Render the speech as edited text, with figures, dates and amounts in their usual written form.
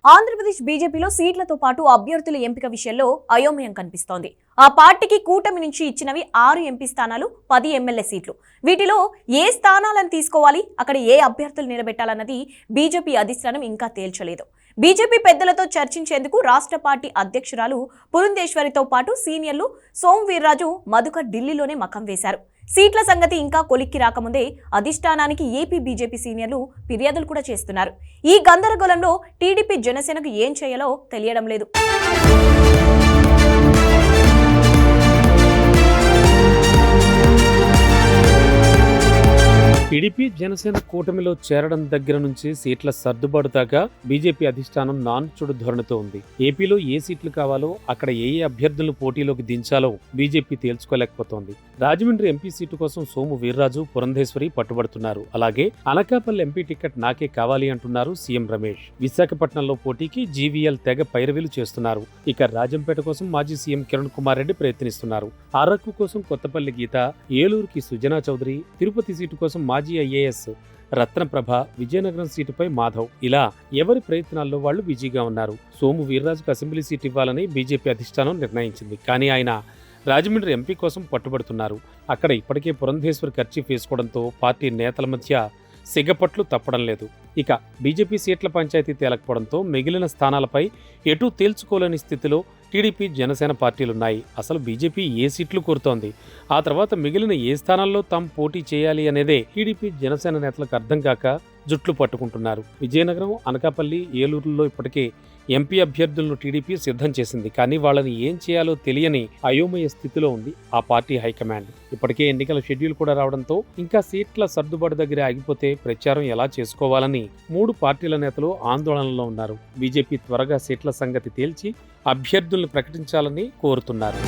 ఆంధ్రప్రదేశ్ బీజేపీలో సీట్లతో పాటు అభ్యర్థుల ఎంపిక విషయంలో అయోమయం కనిపిస్తోంది. ఆ పార్టీకి కూటమి నుంచి ఇచ్చినవి 6 ఎంపీ స్థానాలు, 10 ఎమ్మెల్యే సీట్లు. వీటిలో ఏ స్థానాలను తీసుకోవాలి, అక్కడ ఏ అభ్యర్థులు నిలబెట్టాలన్నది బీజేపీ అధిష్టానం ఇంకా తేల్చలేదు. బీజేపీ పెద్దలతో చర్చించేందుకు రాష్ట్ర పార్టీ అధ్యక్షురాలు పురంధేశ్వరితో పాటు సీనియర్లు సోము వీర్రాజు, మధుకర్ ఢిల్లీలోనే మకం వేశారు. సీట్ల సంగతి ఇంకా కొలిక్కి రాకముందే అధిష్టానానికి ఏపీ బీజేపీ సీనియర్లు ఫిర్యాదులు కూడా చేస్తున్నారు. ఈ గందరగోళంలో టీడీపీ, జనసేనకు ఏం చేయాలో తెలియడం లేదు. టీడీపీ, జనసేన కూటమిలో చేరడం దగ్గర నుంచి సీట్ల సర్దుబాటు దాకా బీజేపీ అధిష్టానం నాన్చుడు ధోరణితో ఉంది. ఏపీలో ఏ సీట్లు కావాలో, అక్కడ ఏ అభ్యర్థులను పోటీలోకి దించాలో బీజేపీ తేల్చుకోలేకపోతోంది. రాజమండ్రి ఎంపీ సీటు కోసం సోము వీర్రాజు, పురంధేశ్వరి పట్టుబడుతున్నారు. అలాగే అనకాపల్లి ఎంపీ టికెట్ నాకే కావాలి అంటున్నారు సీఎం రమేష్. విశాఖపట్నంలో పోటీకి జీవీఎల్ తెగ పైరవీలు చేస్తున్నారు. ఇక రాజంపేట కోసం మాజీ సీఎం కిరణ్ కుమార్ రెడ్డి ప్రయత్నిస్తున్నారు. అరకు కోసం కొత్తపల్లి గీత, ఏలూరుకి సుజనా చౌదరి, తిరుపతి సీటు కోసం మాజీ ఐఏఎస్ రత్నప్రభ, విజయనగరం సీటుపై మాధవ్, ఇలా ఎవరి ప్రయత్నాల్లో వాళ్లు బిజీగా ఉన్నారు. సోము వీర్రాజుకు అసెంబ్లీ సీటు ఇవ్వాలని బీజేపీ అధిష్టానం నిర్ణయించింది. కానీ ఆయన రాజమండ్రి ఎంపీ కోసం పట్టుబడుతున్నారు. అక్కడ ఇప్పటికే పురంధేశ్వరి కర్చీఫ్ వేసుకోవడంతో పార్టీ నేతల మధ్య సిగపట్లు తప్పడం లేదు. ఇక బీజేపీ సీట్ల పంచాయతీ తేలకపోవడంతో మిగిలిన స్థానాలపై ఎటూ తేల్చుకోలేని స్థితిలో టీడీపీ, జనసేన పార్టీలున్నాయి. అసలు బీజేపీ ఏ సీట్లు కోరుతోంది, ఆ తర్వాత మిగిలిన ఏ స్థానాల్లో తాము పోటీ చేయాలి అనేదే టీడీపీ, జనసేన నేతలకు అర్థం కాక జుట్లు పట్టుకుంటున్నారు. విజయనగరం, అనకాపల్లి, ఏలూరులో ఇప్పటికే ఎంపీ అభ్యర్థులను టీడీపీ సిద్ధం చేసింది. కానీ వాళ్ళని ఏం చేయాలో తెలియని అయోమయ స్థితిలో ఉంది ఆ పార్టీ హైకమాండ్. ఇప్పటికే ఎన్నికల షెడ్యూల్ కూడా రావడంతో ఇంకా సీట్ల సర్దుబాటు దగ్గర ఆగిపోతే ప్రచారం ఎలా చేసుకోవాలని 3 పార్టీల నేతలు ఆందోళనలో ఉన్నారు. బీజేపీ త్వరగా సీట్ల సంగతి తేల్చి అభ్యర్థులను ప్రకటించాలని కోరుతున్నారు.